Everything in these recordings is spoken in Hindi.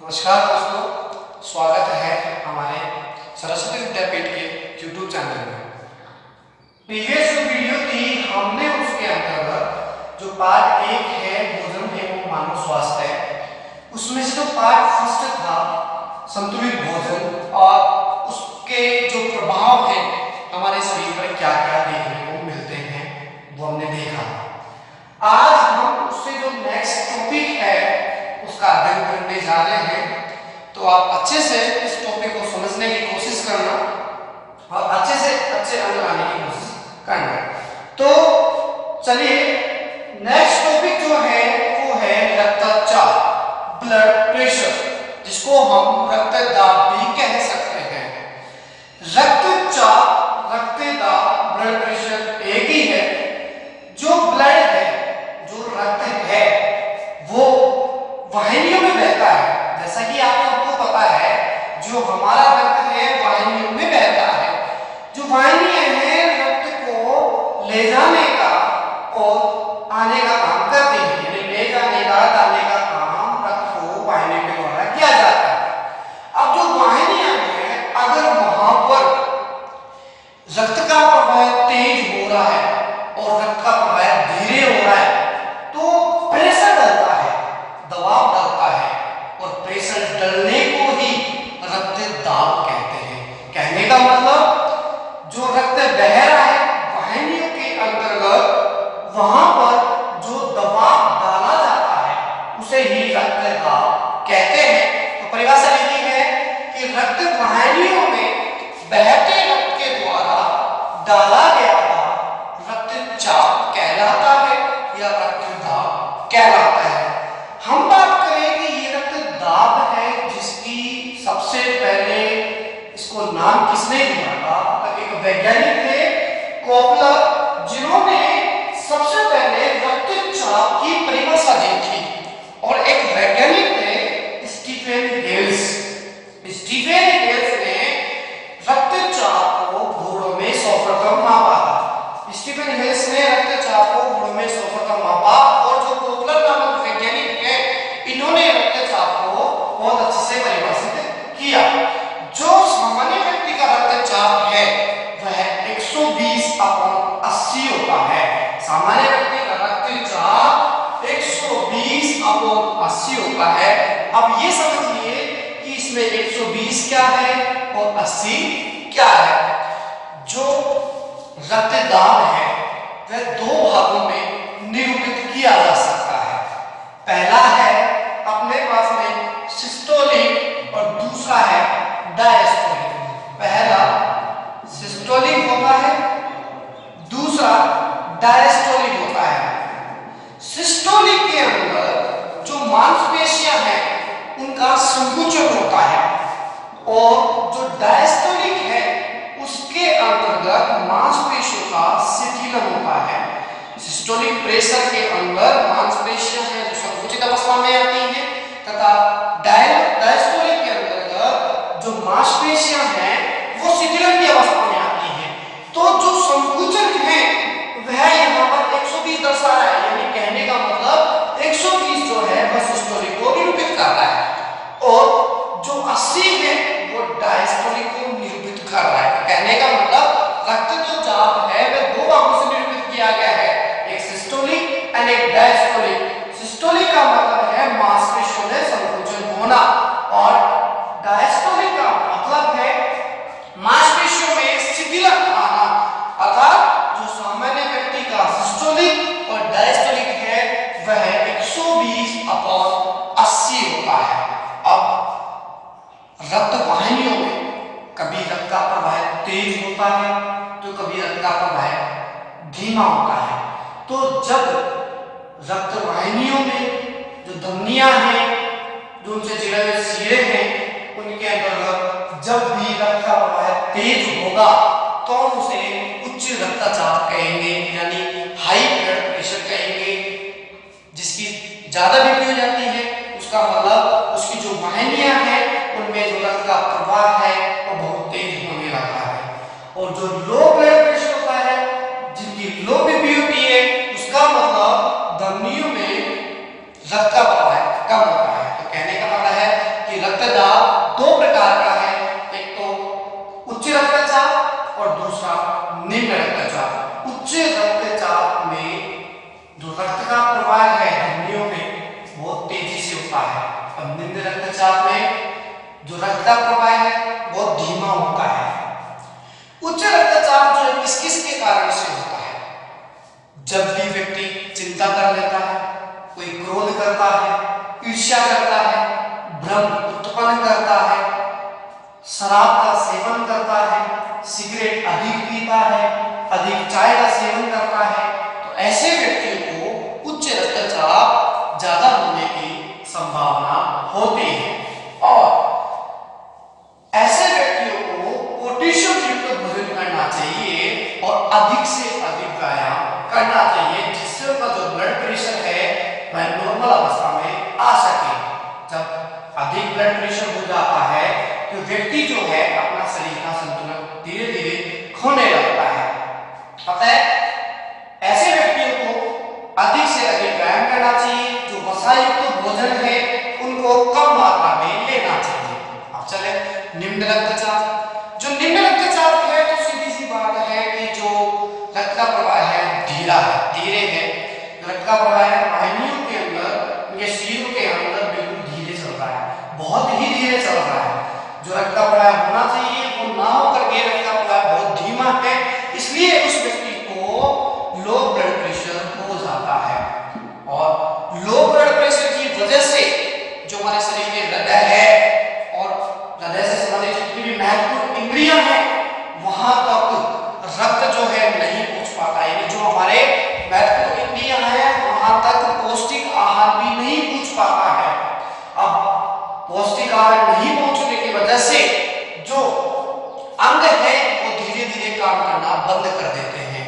नमस्कार दोस्तों, स्वागत है हमारे सरस्वती विद्यापीठ के YouTube चैनल में। प्रीवियस जो वीडियो थी हमने उसके अंतर्गत जो पार्ट 1 है भोजन एवं मानव स्वास्थ्य, उसमें से जो पार्ट फर्स्ट था संतुलित भोजन और उसके जो प्रभाव है हमारे शरीर पर क्या क्या देखने को मिलते हैं वो हमने देखा। आज हम उससे जो नेक्स्ट टॉपिक है उसका अध्ययन करने जा रहे हैं, तो आप अच्छे से इस टॉपिक को समझने की कोशिश करना और अच्छे से अच्छे अंक लाने की कोशिश करना। तो चलिए, नेक्स्ट टॉपिक जो है वो है रक्तचाप, ब्लड प्रेशर, जिसको हम रक्तदाब भी कह सकते हैं। रक्तचाप, रक्तदाब, ब्लड प्रेशर एक ही है। जो ब्लड है, जो रक्त है, वो वाहिनियों में बहता है। जैसा कि आप सबको पता है, जो हमारा रक्त है वाहिनियों में बहता है। जो वाहिनियां हैं रक्त को ले जाने का और आने का काम करती है, यानी ले जाने का डालने का काम रक्त को वाहिनी के द्वारा किया जाता है। अब जो वाहिनियां हैं, अगर वहां पर रक्त का प्रवाह तेज हो रहा है और रक्त का प्रवाह धीरे हो रहा है, तो प्रेशर डलता है, दबाव डलता है, और प्रेशर डलने को ही रक्तदाब कहते हैं। कहने का मतलब जो रक्त बह रहा है वाहिनियों के अंतर्गत, वहां पर जो दबाव डाला जाता है उसे ही रक्तदाब कहते हैं। तो परिभाषा लिखी है कि रक्त वाहिनियों में बहते रक्त के द्वारा डाला गया रक्तचाप कहलाता है या रक्तदाब कहलाता है। हम बात करें कि ये रक्तदाब है, जिसकी सबसे पहले इसको नाम किसने दिया था? तो एक वैज्ञानिक थे कोपलर, जिन्होंने सबसे पहले रक्तचाप की परिभाषा दी थी। और एक वैज्ञानिक थे स्टीफन हेल्स। स्टीफन हेल्स ने रक्तचाप को घोड़ों में सर्वप्रथम मापा था। स्टीफन हेल्स ने रक्तचाप को घोड़ों में सर्वप्रथम मापा, और जो कोपलर नामक वैज्ञानिक है, इन्होंने रक्तचाप को बहुत अच्छे से परिभाषित किया। जो सामान्य व्यक्ति का रक्तचाप है वह 120/80 होता है। सामान्य व्यक्ति का रक्तचाप 120/80 होता है। अब ये समझिए कि इसमें 120 क्या है और 80 क्या है। जो रक्तदाब है वह दो भागों में निरूपित किया जा सकता है। पहला है अपने पास में सिस्टोलिक और दूसरा है डायस्टोलिक। पहला सिस्टोलिक होता है, दूसरा डायस्टोलिक होता है। सिस्टोलिक के अंदर जो मांसपेशियां हैं उनका संकुचन होता है, और जो डायस्टोलिक है उसके अंतर्गत मांसपेशियों का शिथिलन होता है। सिस्टोलिक प्रेशर के अंदर मांसपेशियां हैं जो संकुचित अवस्था में आती हैं, तथा डायस्टोलिक के अंतर्गत जो मांसपेशियां हैं वो शिथिलन की अवस्था में आती हैं। तो जो संकुचन है वह यहाँ पर 120 दर्शा रहा है, यानी कहने का मतलब 120 जो है वह सिस्टोलिक को निरूपित कर रहा है, और जो 80 है वो डायस्टोलिक को निरूपित कर रहा है। कहने का मतलब रक्त जो चाप है वह दो भागों से निरूपित किया गया है, एक सिस्टोलिक और एक डायस्टोलिक। सिस्टोलिक का मतलब है मांसपेशियों में संकुचन होना, और डायस्टोलिक का मतलब है मांसपेशियों में शिथिलन आना। अर्थात जो सामान्य व्यक्ति का सिस्टोलिक और डायस्टोलिक है वह 120/80 होता है। अब रक्त वाहिनियों में कभी रक्त का प्रवाह तेज होता है तो कभी रक्त का प्रवाह धीमा होता है। तो जब रक्त वाहिनियों में जो धमनियां हैं, जो उनसे जुड़े हुए सिरे हैं, उनके अंतर्गत जब भी रक्त का प्रवाह तेज होगा तो हम उसे उच्च रक्तचाप कहेंगे, यानी हाई ब्लड प्रेशर कहेंगे। जिसकी ज्यादा बीपी हो जाती है उसका मतलब उसकी जो वाहिनियां हैं उनमें जो रक्त का प्रवाह है वो बहुत तेज होने लगा है। और जो लो ब्लड प्रेशर होता है, जिनकी लो बीपी होती है, उसका मतलब धमनियों में रक्त का प्रवाह कम होता है। तो कहने का मतलब है कि जब भी व्यक्ति चिंता कर लेता है, कोई क्रोध करता है, ईर्ष्या करता है, भ्रम उत्पन्न करता है, शराब का सेवन करता है, सिगरेट अधिक पीता है, अधिक चाय का सेवन करता है, तो ऐसे व्यक्तियों को उच्च रक्तचाप ज्यादा होने की संभावना होती है। और ऐसे व्यक्तियों को पोटेशियम युक्त भोजन करना चाहिए और अधिक से अधिक व्यायाम करना चाहिए, जिससे उनका जो ब्लड प्रेशर है वह नॉर्मल अवस्था में आ सके। जब अधिक ब्लड प्रेशर हो जाता है तो व्यक्ति जो है अपना शरीर का संतुलन धीरे धीरे खोने लगता है। पता है, ऐसे व्यक्तियों को अधिक से अधिक व्यायाम करना चाहिए, जो वसा युक्त भोजन है उनको कम मात्रा में लेना चाहिए। अब चले निम्न रक्तचाप। जो निम्न रक्तचाप है तो सीधी सी बात है कि जो रक्त का प्रवाह है धीरे है। रक्त का प्रवाह है वाहिनियों के अंदर, ये शरीर के अंदर बिल्कुल धीरे चल रहा है, बहुत ही धीरे चल रहा है। जो रक्त का प्रवाह होना चाहिए वो ना होकर के रक्त का प्रवाह बहुत धीमा है, इसलिए उस व्यक्ति को लो ब्लड प्रेशर हो जाता है। और लो ब्लड प्रेशर की वजह से जो हमारे शरीर में हृदय है और हृदय से संबंधित जितनी भी महत्वपूर्ण इंद्रियां हैं वहां तक रक्त जो है नहीं पहुंच पाता, यानी जो हमारे महत्वपूर्ण इंद्रियां हैं वहां तक पौष्टिक आहार भी नहीं पहुंच पाता है। अब पौष्टिक आहार नहीं पहुंचने की वजह से जो अंग है वो धीरे धीरे काम करना बंद कर देते हैं।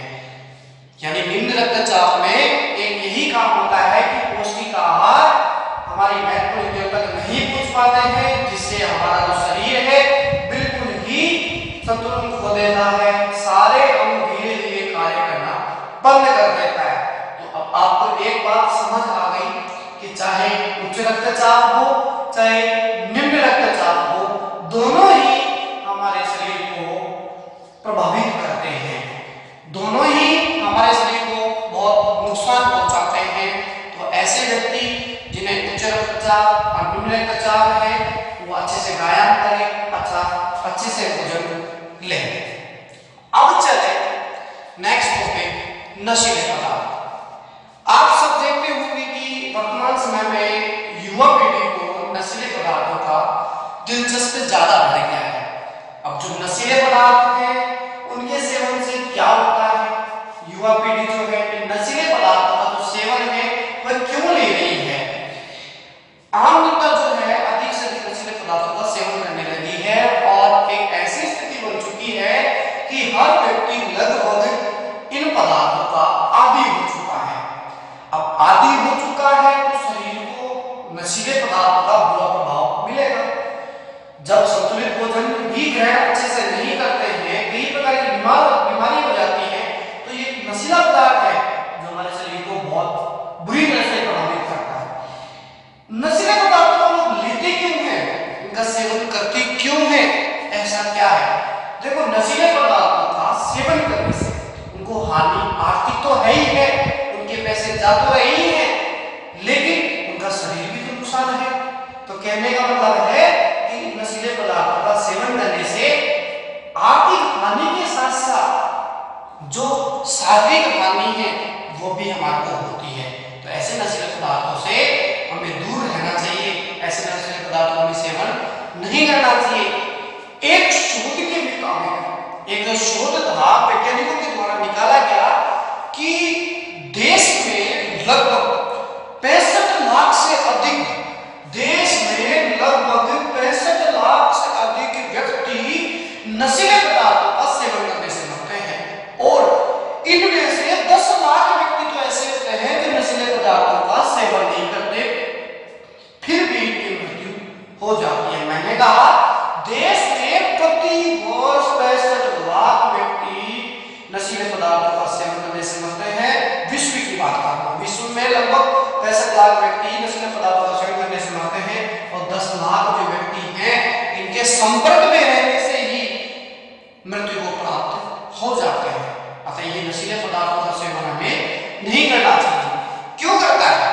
यानी निम्न रक्तचाप में एक यही काम होता है कि पौष्टिक आहार हमारी महत्वपूर्ण इंद्रियों तक नहीं पहुंच पाते हैं, जिससे हमारा जो शरीर है बिल्कुल ही संतुलन खो देता है, सारे अंग धीरे धीरे कार्य करना बंद कर देता है। तो अब आपको एक बात समझ आ गई कि चाहे उच्च रक्तचाप हो चाहे निम्न रक्तचाप हो, दोनों ही हमारे शरीर को प्रभावित करते हैं, दोनों ही हमारे शरीर को बहुत नुकसान पहुंचाते हैं। तो ऐसे व्यक्ति जिन्हें उच्च रक्तचाप और निम्न रक्तचाप है वो अच्छे से व्यायाम करें, अच्छे से भोजन लें। अब चले नेक्स्ट टॉपिक, नशीले पदार्थ। आप सब देखते होंगे कि वर्तमान समय में युवा पीढ़ी को नशीले पदार्थों का दिलचस्पी ज्यादा बढ़ गया है। अब जो नशीले पदार्थ हैं उनके सेवन से क्या होता है, युवा पीढ़ी जो है नशीले पदार्थों का जो सेवन है वह क्यों ले रही है। आम जनता जो है अधिक से अधिक नशीले पदार्थों का सेवन करने लगी है और एक ऐसी स्थिति बन चुकी है कि हर व्यक्ति लगभग इन पदार्थों का आदी हो चुका है। अब आदी हो चुका है तो शरीर को नशीले पदार्थों का बुरा प्रभाव मिलेगा। जब संतुलित भोजन भी ग्रहण अच्छे से नहीं करते हैं, कई प्रकार की बीमारी हो जाती है, तो ये नशीला पदार्थ है जो हमारे शरीर को बहुत बुरी तरह से प्रभावित करता है। नशीले पदार्थों को लोग लेते क्यों हैं, इनका सेवन करते क्यों हैं, ऐसा क्या है। देखो, नशीले पदार्थों का सेवन करने से उनको हानि आर्थिक तो है ही है, उनके पैसे जा तो रहे ही हैं, लेकिन उनका शरीर भी तो नुकसान है। तो कहने का मतलब है कि नशीले पदार्थों का सेवन करने से आर्थिक हानि के साथ साथ जो शारीरिक हानि है वो भी हमारे को होती है। तो ऐसे नशीले पदार्थों से हमें दूर रहना चाहिए, ऐसे नशीले पदार्थों में सेवन नहीं करना चाहिए। एक शोध के मुताबिक, एक शोध था वैज्ञानिकों के द्वारा निकाला गया कि देश में लगभग 65 लाख से अधिक, देश में लगभग 65 लाख से अधिक व्यक्ति नशीले पदार्थों का सेवन करने से मरते हैं और इनमें से 10 लाख व्यक्ति तो ऐसे होते हैं जो नशीले पदार्थों का सेवन नहीं करते, फिर भी इनकी मृत्यु हो जाती है। मैंने कहा देश में प्रति वर्ष 65 लाख व्यक्ति नशीले पदार्थों का सेवन करने से मरते हैं। विश्व की बात कर रहा हूं, विश्व में लगभग 65 लाख व्यक्ति नशीले पदार्थों का सेवन करने से मरते हैं और 10 लाख जो व्यक्ति हैं इनके संपर्क में रहने से ही मृत्यु को प्राप्त हो जाते हैं। अतः ये नशीले पदार्थों का सेवन हमें नहीं करना चाहिए। क्यों करता है,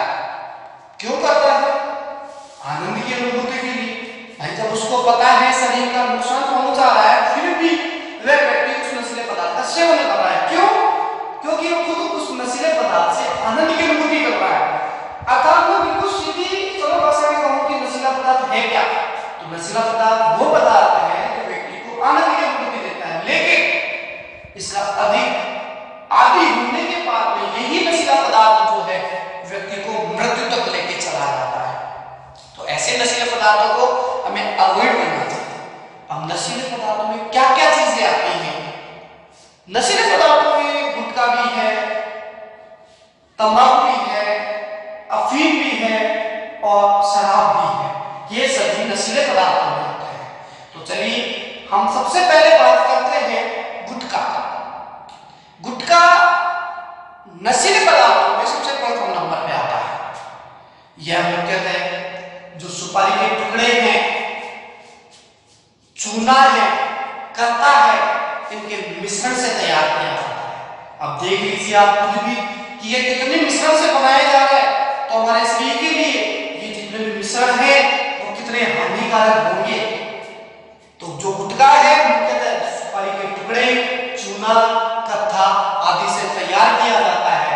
क्यों करता है? आनंद की अनुभूति के लिए। भाई जब उसको पता है शरीर का नुकसान पहुंचा रहा है, फिर भी वह व्यक्ति उस नशीले पदार्थ का सेवन कर रहा है। क्यों? क्योंकि वो खुद उस नशीले पदार्थ से आनंद की अनुभूति कर रहा है। अर्थात मैं बिल्कुल सीधी सरल भाषा में कहूं कि नशीला पदार्थ है क्या, तो नशीला पदार्थ वो पदार्थ है जो व्यक्ति को आनंद की अनुभूति देता है, लेकिन इसका अधिक आदि होने के बाद में यही नशीला पदार्थ जो है व्यक्ति को मृत्यु तक लेके चला जाता है। तो ऐसे नशीले पदार्थों को हमें अवॉइड करना चाहिए। अब नशीले पदार्थों में क्या क्या चीजें आती हैं? नशीले पदार्थों में गुटखा भी है, तंबाकू भी है, अफीम भी है और शराब भी है। ये सभी नशीले पदार्थों में आते हैं। तो चलिए हम सबसे पहले बात करते हैं गुटखा। गुटखा नशीले पदार्थों में सबसे प्रथम नंबर पे आता है। यह मुख्यतः जो सुपारी के टुकड़े हैं, चूना है, कत्ता है, इनके मिश्रण से तैयार किया जाता है। अब देख लीजिए आप खुद भी कि ये कितने मिश्रण से बनाया जा रहा है, तो हमारे शरीर के लिए ये जितने भी मिश्रण है वो कितने हानिकारक होंगे। तो जो गुटखा है मुख्यतः सुपारी के टुकड़े, चूना, कत्था आदि से तैयार किया जाता है।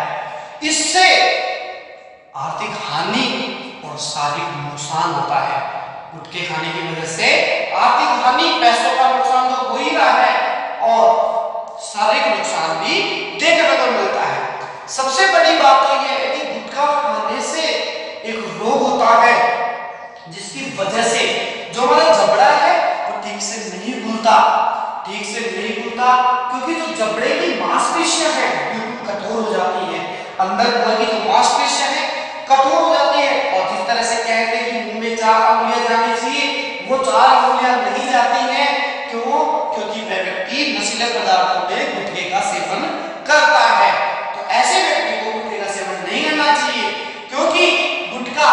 इससे आर्थिक हानि और शारीरिक नुकसान होता है। गुटखे खाने की वजह से आर्थिक हानि, पैसों का नुकसान तो हो ही रहा है और शारीरिक नुकसान भी देखने को मिलता है। सबसे बड़ी बात तो यह है कि गुटखा खाने से एक रोग होता है जिसकी वजह से जो हमारा जबड़ा है वो ठीक से नहीं घुलता, क्योंकि जो जबड़े की मांसपेशियां हैं बिल्कुल कठोर हो जाती है। अंदर की जो मांसपेशियां हैं कठोर हो जाती है और जिस तरह से कहते हैं कि मुंह में 4 अंगुलियां जानी चाहिए, वो 4 अंगुलियां नहीं जाती हैं। क्यों? क्योंकि वह व्यक्ति नशीले पदार्थों में गुटखे का सेवन करता है। तो ऐसे व्यक्ति को गुटखे का सेवन नहीं करना चाहिए, क्योंकि गुटखा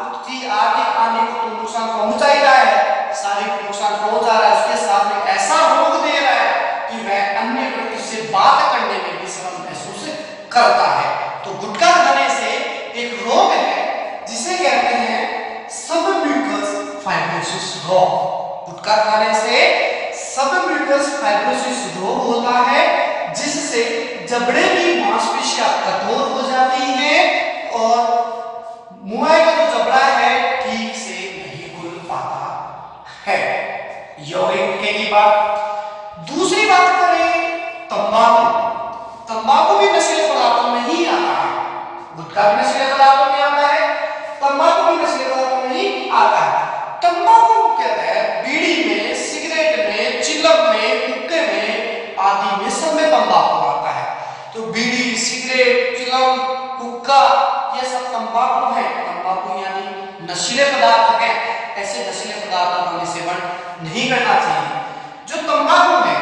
उसकी आर्थिक हानि को तो नुकसान पहुंचा ही रहा है, शारीरिक नुकसान पहुंचा रहा है, उसके साथ में ऐसा रोग दे रहा है कि वह अन्य व्यक्ति से बात करने में भी शर्म महसूस करता है। तो गुटखा खाने से एक रोग है जिसे कहते हैं सबम्यूकस फाइब्रोसिस रोग। गुटखा खाने से सबम्यूकस फाइब्रोसिस रोग होता है, जिससे जबड़े की मांसपेशियां कठोर हो जाती हैं और मुंह का जो जबड़ा है ठीक से नहीं घुल पाता है। गुटखे की बात। दूसरी बात करें तंबाकू। तंबाकू भी नशीले पदार्थों में ही आता है। गुटखा भी नशीले पदार्थों में आता है, तंबाकू भी नशीले पदार्थों में ही आता है। तंबाकू कहते हैं बीड़ी में, सिगरेट में, चिलम में, हुक्के में आदि में सब में तंबाकू आता है। तो बीड़ी, सिगरेट, चिलम, हुक्का ये सब तंबाकू है। तंबाकू यानी नशीले पदार्थ है। ऐसे नशीले पदार्थों का सेवन नहीं करना चाहिए। जो तंबाकू है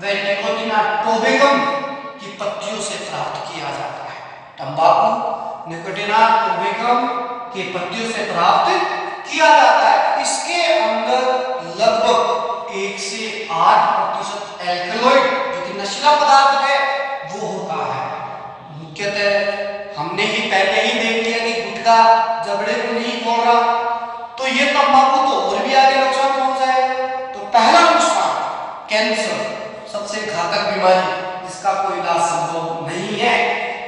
वह निकोटिना टोबेकम की पत्तियों से प्राप्त किया जाता है। तंबाकू निकोटिना टोबेकम की पत्तियों से प्राप्त किया जाता है। इसके अंदर लगभग 1 से 8% एल्कलॉइड जो कि नशीला पदार्थ है वो होता है। मुख्यतः हमने ही पहले ही देख लिया कि गुटखा जबड़े को नहीं खोल रहा, तो ये तंबाकू तो और भी आगे नुकसान पहुंच जाएगा। तो पहला नुकसान कैंसर, सबसे घातक बीमारी जिसका कोई इलाज संभव नहीं है।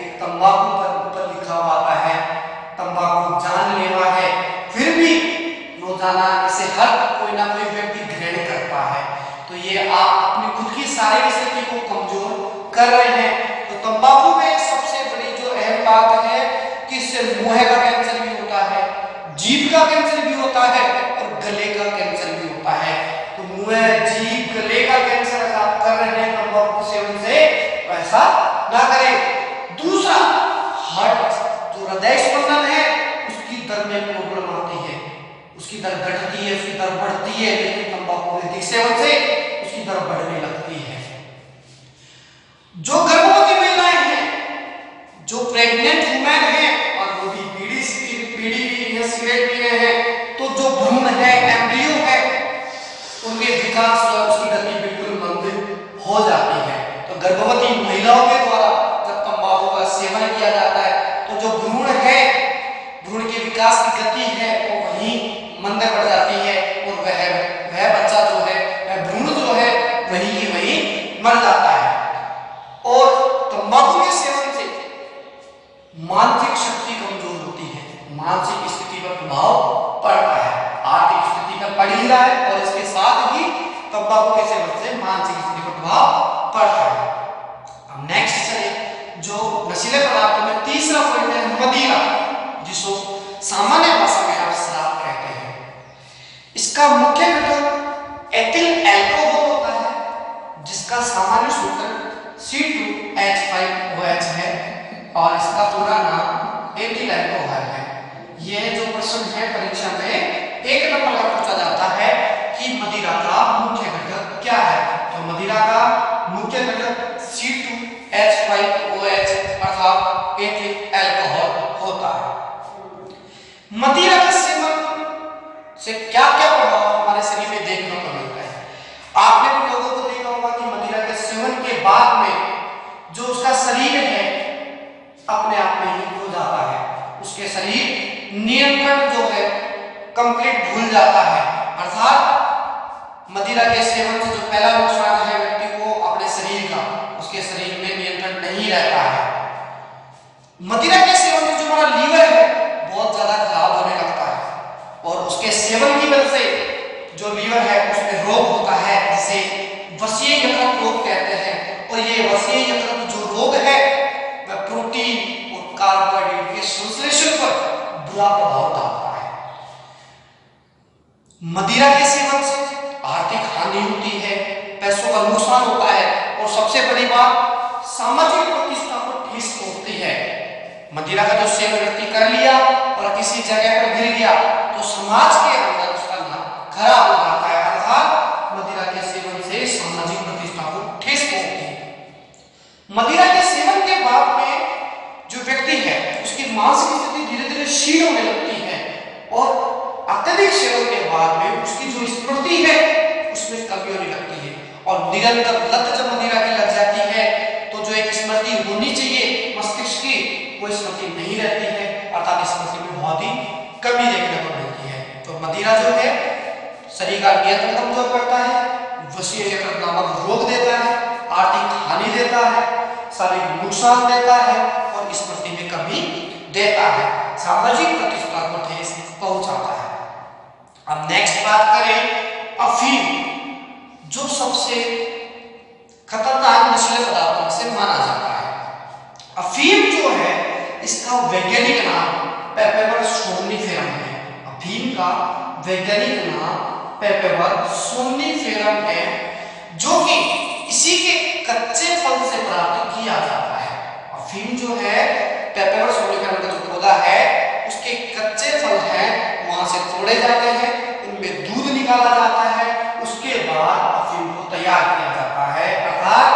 एक तंबाकू पर ऊपर लिखा हुआ आता है तंबाकू जानलेवा है, फिर भी रोजाना इसे हर कोई ना कोई व्यक्ति ग्रहण करता है। तो ये आप अपनी खुद की शारीरिक स्थिति को कमजोर कर रहे हैं। तो तंबाकू में सबसे बड़ी जो अहम बात है कि इससे मुंह का कैंसर भी होता है, जीभ का कैंसर भी होता है और गले का कैंसर भी होता है। तो मुंह, जीभ, गले का कैंसर अगर आप कर रहे हैं तंबाकू सेवन से, तो ऐसा ना करें। दूसरा, हार्ट, जो हृदय स्पंदन है उसकी दर में प्रॉब्लम आती है, उसकी दर घटती है, उसकी दर बढ़ती है। लेकिन तंबाकू के अधिक सेवन से उसकी दर बढ़ने लगती है। जो गर्भवती महिलाएं हैं, जो प्रेग्नेंट वुमेन है और वो भी बीड़ी या सिगरेट पी रहे हैं, तो जो भ्रूण है, एम्ब्रियो है, उनके विकास और उसकी गति बिल्कुल मंद हो जाती है। तो गर्भवती महिलाओं के द्वारा जब तंबाकू का सेवन किया जाता है तो जो भ्रूण है, भ्रूण के विकास की गति है वो वहीं मंद पड़ जाती है और वह बच्चा जो है, वह भ्रूण जो है वहीं की वहीं मर जाता है। और तंबाकू के सेवन से और इसका पूरा नाम एथिल अल्कोहल है। ये जो प्रश्न है परीक्षा में 1 नंबर का पूछा जाता है कि मदिरा का मुख्य घटक क्या है। तो मदिरा का मुख्य घटक C2H5OH अर्थात एथिल अल्कोहल होता है। मदिरा के सेवन से क्या क्या प्रभाव हमारे शरीर में देखने को मिलता है। आपने भी लोगों को देखा होगा कि मदिरा के सेवन के बाद में जो उसका शरीर है अपने आप में ही खो जाता है, उसके शरीर नियंत्रण जो है कंप्लीट भूल जाता है। अर्थात मदिरा के सेवन से जो पहला नुकसान है व्यक्ति को अपने शरीर का, उसके शरीर में नियंत्रण नहीं रहता है। मदिरा के सेवन से जो हमारा लीवर है बहुत ज्यादा खराब होने लगता है और उसके सेवन की वजह से जो लीवर है उसमें रोग होता है जिसे वसीय यकृत रोग कहते हैं। और ये वसीय यकृत जो रोग है वह प्रोटीन और कार्बोहाइड्रेट के संश्लेषण पर बुरा प्रभाव डालता है। मदिरा के सेवन से आर्थिक हानि होती है, पैसों का नुकसान होता है और सबसे बड़ी बात सामाजिक प्रतिष्ठा को ठेस पहुंचती है। मदिरा का जो सेवन व्यक्ति कर लिया और किसी जगह पर गिर गया तो समाज के अंदर उसका नाम खराब हो जाता है। अर्थात मदिरा के सेवन से सामाजिक प्रतिष्ठा को ठेस पहुंचती है। मदिरा के सेवन के बाद में जो व्यक्ति है उसकी मानसिक स्थिति धीरे धीरे क्षीण होने लगती है और अत्यधिक सेवन के बाद में उसकी जो स्मृति है उसमें कमी होने लगती है। और निरंतर लत जब मदिरा की लग जाती है तो जो एक स्मृति होनी चाहिए मस्तिष्क की वो स्मृति नहीं रहती है, अर्थात स्मृति में बहुत ही कमी देखने को मिलती है। तो मदिरा जो है शरीर का नियंत्रण कमजोर करता है, वसीय यकृत नामक रोग देता है, आर्थिक हानि देता है, शारीरिक नुकसान देता है और स्मृति में कमी देता है, सामाजिक प्रतिष्ठा को ठेस पहुंचाता है। अब नेक्स्ट बात करें अफीम, जो सबसे खतरनाक नशीले पदार्थों में से माना जाता है। अफीम जो है इसका वैज्ञानिक नाम पेपेवर सोमनिफेरम है। अफीम का वैज्ञानिक नाम पेपेवर सोमनिफेरम है जो कि इसी के कच्चे फल से प्राप्त किया जाता है। अफीम जो है पेपेवर सोमनिफेरम का जो पौधा है उसके कच्चे फल हैं वहां से तोड़े जाते हैं, उनमें दूध निकाला जाता है, उसके बाद अफीम को तैयार किया जाता है। अर्थात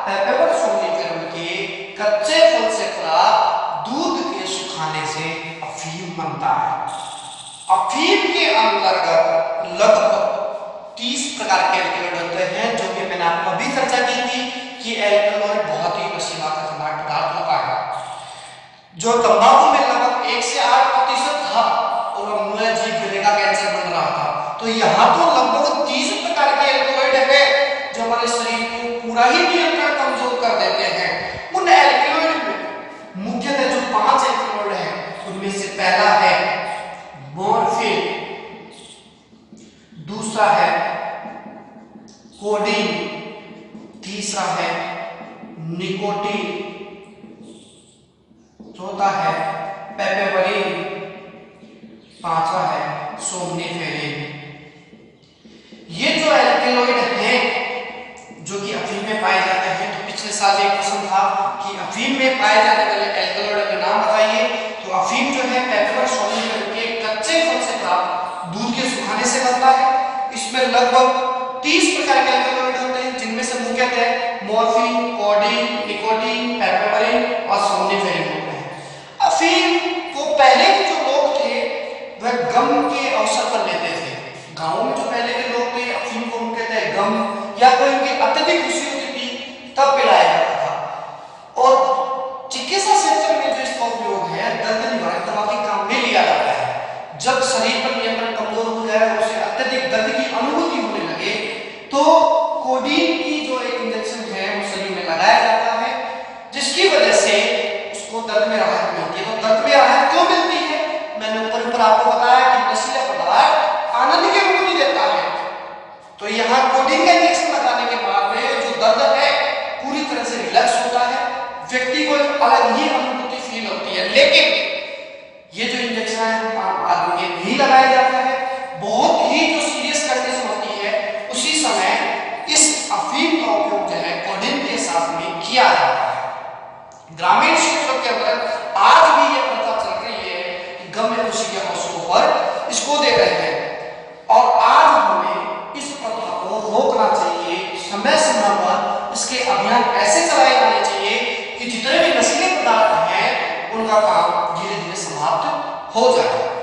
पेपेवर सोमनिफेरम के कच्चे फल से प्राप्त दूध के सुखाने से अफीम बनता है। अफीम के अंतर्गत लगभग 30 प्रकार के एल्कलॉइड होते हैं जो कि मैंने आपको अभी चर्चा की थी कि एल्कलॉइड बहुत ही नशीला खतरनाक पदार्थ होता है। जो तंबाकू में लगभग 1 से 8% था और मुंह जीभ गले का कैंसर बन रहा था, तो यहाँ तो लगभग 30 प्रकार के एल्कलॉइड है जो हमारे शरीर को पूरा ही नियंत्रण कमजोर कर देते हैं। उन एल्कलॉइड में मुख्यतः जो 5 एल्कलॉइड हैं उनमें से पहला है मॉर्फिन, दूसरा है कोडीन, तीसरा है निकोटीन, चौथा है पेपेवरिन, पांचवा है सोमनिफेरिन। ये जो एल्कलॉइड हैं जो कि अफीम में पाए जाते हैं, तो पिछले साल एक प्रश्न था कि अफीम में पाए जाने वाले एल्कलॉइड का नाम बताइए। तो अफीम जो है पेपेवर सोमनिफेरम के कच्चे फल से प्राप्त दूध के सुखाने से बनता है। इसमें लगभग 30 प्रकार के एल्कलॉइड होते हैं जिनमें से मुख्यतः मॉर्फिन, कोडीन, निकोटीन, पेपेवरिन और सोमनिफेरिन होते हैं। अफीम को पहले के जो लोग थे वह गम के अवसर पर लेते थे। गांवों में जो पहले के लोग थे अफीम को मुख्यतः गम या कोई उनकी अत्यधिक खुशी होती थी तब पिलाया जाता था। और चिकित्सा क्षेत्र में जो इसका उपयोग है दर्द निवारक दवा के काम में लिया जाता है। जब शरीर पर नियंत्रण कमजोर हो जाए और उसे अत्यधिक दर्द की अनुभूति होने लगे तो कोडीन की जो एक इंजेक्शन है वो शरीर में लगाया जाता है जिसकी वजह से उसको दर्द में राहत मिलती है। तो दर्द में राहत क्यों मिलती है? मैंने ऊपर आपको बताया कि नशीला पदार्थ और आज हमें इस प्रथा को रोकना चाहिए। समय समय पर इसके अभियान ऐसे चलाए जाने चाहिए कि जितने भी नशीले पदार्थ हैं उनका काम धीरे धीरे समाप्त हो जाए।